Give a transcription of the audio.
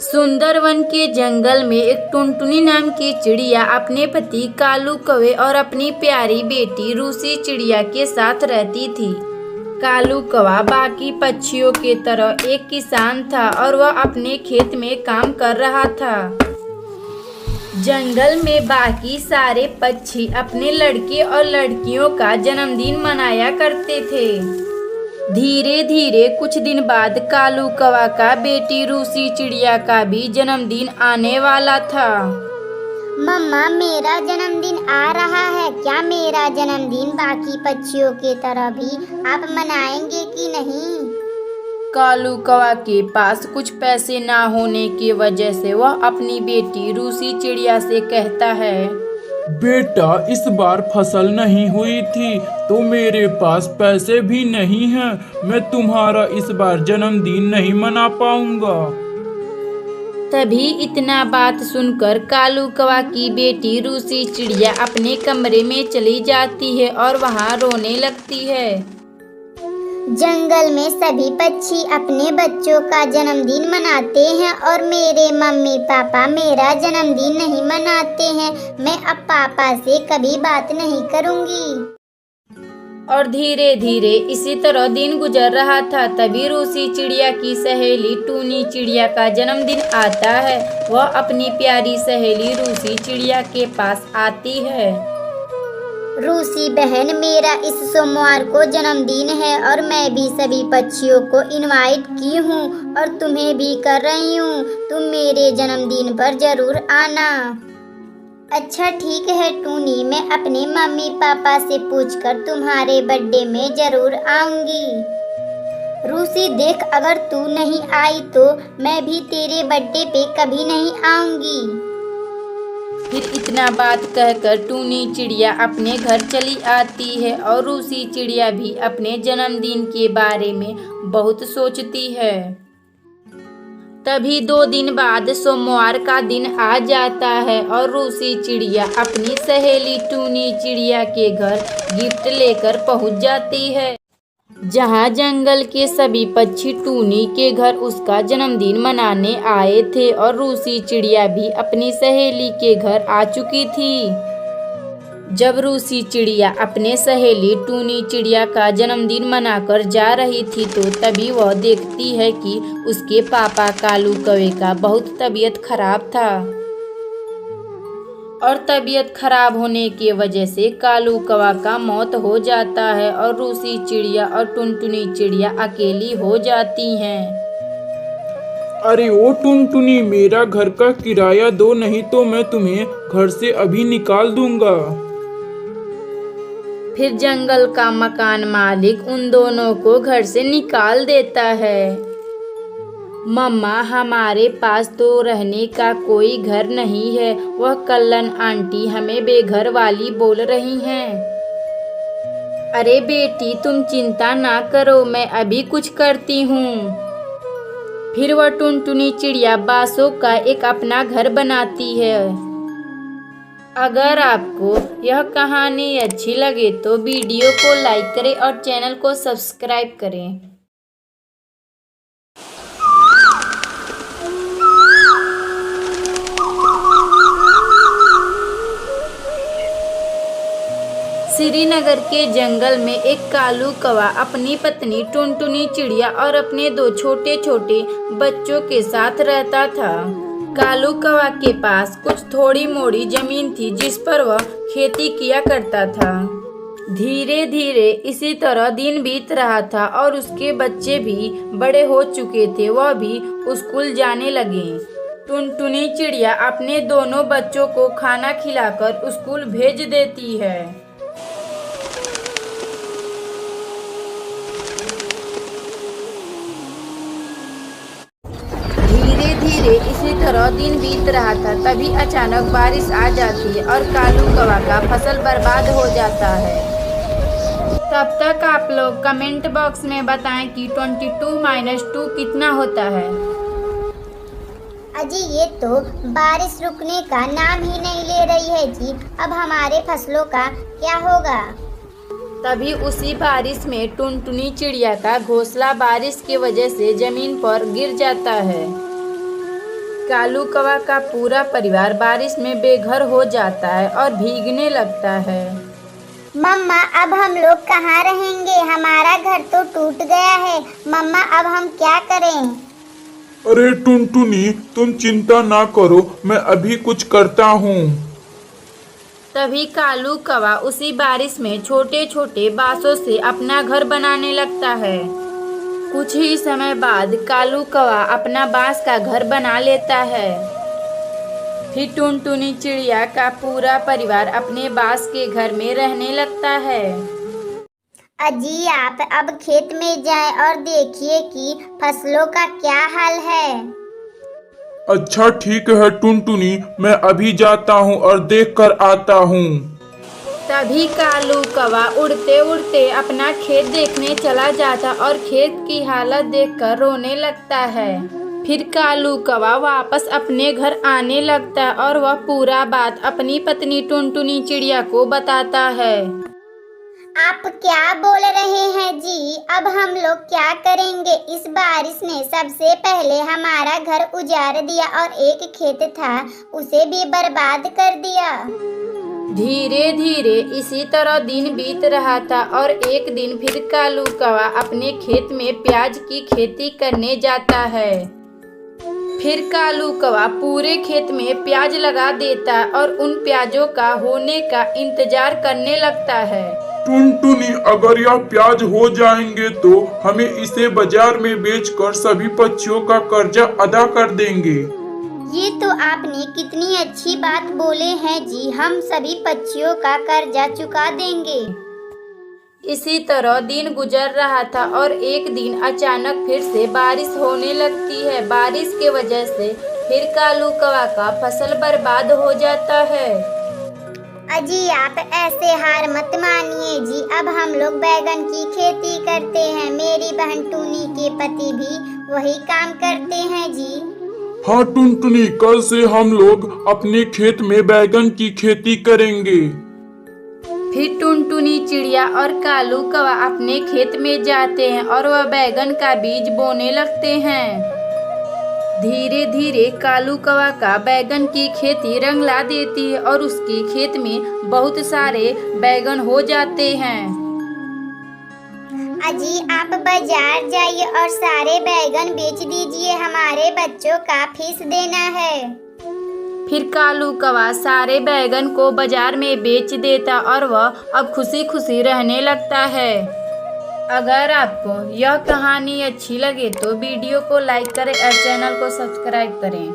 सुंदरवन के जंगल में एक टुनटुनी नाम की चिड़िया अपने पति कालू कौवे और अपनी प्यारी बेटी रूसी चिड़िया के साथ रहती थी। कालू कौवा बाकी पक्षियों के तरह एक किसान था और वह अपने खेत में काम कर रहा था। जंगल में बाकी सारे पक्षी अपने लड़के और लड़कियों का जन्मदिन मनाया करते थे। धीरे धीरे कुछ दिन बाद कालू कौवा का बेटी रूसी चिड़िया का भी जन्मदिन आने वाला था। मम्मा, मेरा जन्मदिन आ रहा है। क्या मेरा जन्मदिन बाकी पक्षियों के तरह भी आप मनाएंगे कि नहीं? कालू कौवा के पास कुछ पैसे ना होने की वजह से वह अपनी बेटी रूसी चिड़िया से कहता है, बेटा, इस बार फसल नहीं हुई थी तो मेरे पास पैसे भी नहीं हैं। मैं तुम्हारा इस बार जन्मदिन नहीं मना पाऊंगा। तभी इतना बात सुनकर कालू कौवा की बेटी रूसी चिड़िया अपने कमरे में चली जाती है और वहाँ रोने लगती है। जंगल में सभी पक्षी अपने बच्चों का जन्मदिन मनाते हैं और मेरे मम्मी पापा मेरा जन्मदिन नहीं मनाते हैं। मैं अब पापा से कभी बात नहीं करूंगी। और धीरे धीरे इसी तरह दिन गुजर रहा था। तभी रूसी चिड़िया की सहेली टूनी चिड़िया का जन्मदिन आता है। वह अपनी प्यारी सहेली रूसी चिड़िया के पास आती है। रूसी बहन, मेरा इस सोमवार को जन्मदिन है और मैं भी सभी पक्षियों को इनवाइट की हूँ और तुम्हें भी कर रही हूँ। तुम मेरे जन्मदिन पर जरूर आना। अच्छा ठीक है टूनी, मैं अपने मम्मी पापा से पूछकर तुम्हारे बर्थडे में जरूर आऊंगी। रूसी देख, अगर तू नहीं आई तो मैं भी तेरे बर्थडे पे कभी नहीं आऊंगी। फिर इतना बात कहकर टूनी चिड़िया अपने घर चली आती है और रूसी चिड़िया भी अपने जन्मदिन के बारे में बहुत सोचती है। तभी 2 दिन बाद सोमवार का दिन आ जाता है और रूसी चिड़िया अपनी सहेली टूनी चिड़िया के घर गिफ्ट लेकर पहुंच जाती है। जहां जंगल के सभी पक्षी टूनी के घर उसका जन्मदिन मनाने आए थे और रूसी चिड़िया भी अपनी सहेली के घर आ चुकी थी। जब रूसी चिड़िया अपने सहेली टूनी चिड़िया का जन्मदिन मनाकर जा रही थी तो तभी वह देखती है कि उसके पापा कालू कौवे का बहुत तबीयत खराब था और तबीयत खराब होने की वजह से कालू कौवा का मौत हो जाता है और रूसी चिड़िया और टुनटुनी चिड़िया अकेली हो जाती हैं। अरे ओ टुनटुनी, मेरा घर का किराया दो, नहीं तो मैं तुम्हें घर से अभी निकाल दूंगा। फिर जंगल का मकान मालिक उन दोनों को घर से निकाल देता है। मम्मा, हमारे पास तो रहने का कोई घर नहीं है। वह कल्लन आंटी हमें बेघर वाली बोल रही हैं। अरे बेटी, तुम चिंता ना करो, मैं अभी कुछ करती हूँ। फिर वह टुनटुनी चिड़िया बांसों का एक अपना घर बनाती है। अगर आपको यह कहानी अच्छी लगे तो वीडियो को लाइक करें और चैनल को सब्सक्राइब करें। श्रीनगर के जंगल में एक कालू कौवा अपनी पत्नी टुनटुनी चिड़िया और अपने 2 छोटे छोटे बच्चों के साथ रहता था। कालू कौवा के पास कुछ थोड़ी मोड़ी जमीन थी जिस पर वह खेती किया करता था। धीरे धीरे इसी तरह दिन बीत रहा था और उसके बच्चे भी बड़े हो चुके थे। वह भी स्कूल जाने लगे। टुनटुनी चिड़िया अपने दोनों बच्चों को खाना खिलाकर स्कूल भेज देती है। धीरे धीरे इसी तरह दिन बीत रहा था। तभी अचानक बारिश आ जाती है और कालू कौवा का फसल बर्बाद हो जाता है। तब तक आप लोग कमेंट बॉक्स में बताएं कि 22 - 2 कितना होता है। अजी, ये तो बारिश रुकने का नाम ही नहीं ले रही है जी। अब हमारे फसलों का क्या होगा? तभी उसी बारिश में टुनटुनी चिड़िया का घोंसला बारिश की वजह से जमीन पर गिर जाता है। कालू कौवा का पूरा परिवार बारिश में बेघर हो जाता है और भीगने लगता है। मम्मा अब हम लोग कहाँ रहेंगे? हमारा घर तो टूट गया है। मम्मा अब हम क्या करें? अरे टुनटुनी, तुम चिंता ना करो, मैं अभी कुछ करता हूँ। तभी कालू कौवा उसी बारिश में छोटे छोटे बांसों से अपना घर बनाने लगता है। कुछ ही समय बाद कालू कौवा अपना बांस का घर बना लेता है। फिर टुनटुनी चिड़िया का पूरा परिवार अपने बांस के घर में रहने लगता है। अजी आप अब खेत में जाएं और देखिए कि फसलों का क्या हाल है। अच्छा ठीक है टुनटुनी, मैं अभी जाता हूँ और देख कर आता हूँ। तभी कालू कौवा उड़ते उड़ते अपना खेत देखने चला जाता और खेत की हालत देखकर रोने लगता है। फिर कालू कौवा वापस अपने घर आने लगता और वह पूरा बात अपनी पत्नी टुनटुनी चिड़िया को बताता है। आप क्या बोल रहे हैं जी? अब हम लोग क्या करेंगे? इस बारिश ने सबसे पहले हमारा घर उजाड़ दिया और एक खेत था उसे भी बर्बाद कर दिया। धीरे धीरे इसी तरह दिन बीत रहा था और एक दिन फिर कालू कौवा अपने खेत में प्याज की खेती करने जाता है। फिर कालू कौवा पूरे खेत में प्याज लगा देता और उन प्याजों का होने का इंतजार करने लगता है। टुनटुनी, अगर यह प्याज हो जाएंगे तो हमें इसे बाजार में बेचकर सभी पक्षियों का कर्जा अदा कर देंगे। ये तो आपने कितनी अच्छी बात बोले हैं जी, हम सभी पक्षियों का कर्जा चुका देंगे। इसी तरह दिन गुजर रहा था और एक दिन अचानक फिर से बारिश होने लगती है। बारिश के वजह से फिर कालू कौवा का फसल बर्बाद हो जाता है। अजी आप ऐसे हार मत मानिए जी, अब हम लोग बैगन की खेती करते हैं। मेरी बहन टूनी के पति भी वही काम करते हैं जी। हाँ टुनटुनी, कल से हम लोग अपने खेत में बैगन की खेती करेंगे। फिर टुनटुनी चिड़िया और कालू कौवा अपने खेत में जाते हैं और वह बैगन का बीज बोने लगते हैं। धीरे धीरे कालू कौवा का बैगन की खेती रंग ला देती है और उसके खेत में बहुत सारे बैगन हो जाते हैं। अजी आप बाजार जाइए और सारे बैगन बेच दीजिए, हमारे बच्चों का फीस देना है। फिर कालू कौवा सारे बैगन को बाजार में बेच देता और वह अब खुशी खुशी रहने लगता है। अगर आपको यह कहानी अच्छी लगे तो वीडियो को लाइक करें और चैनल को सब्सक्राइब करें।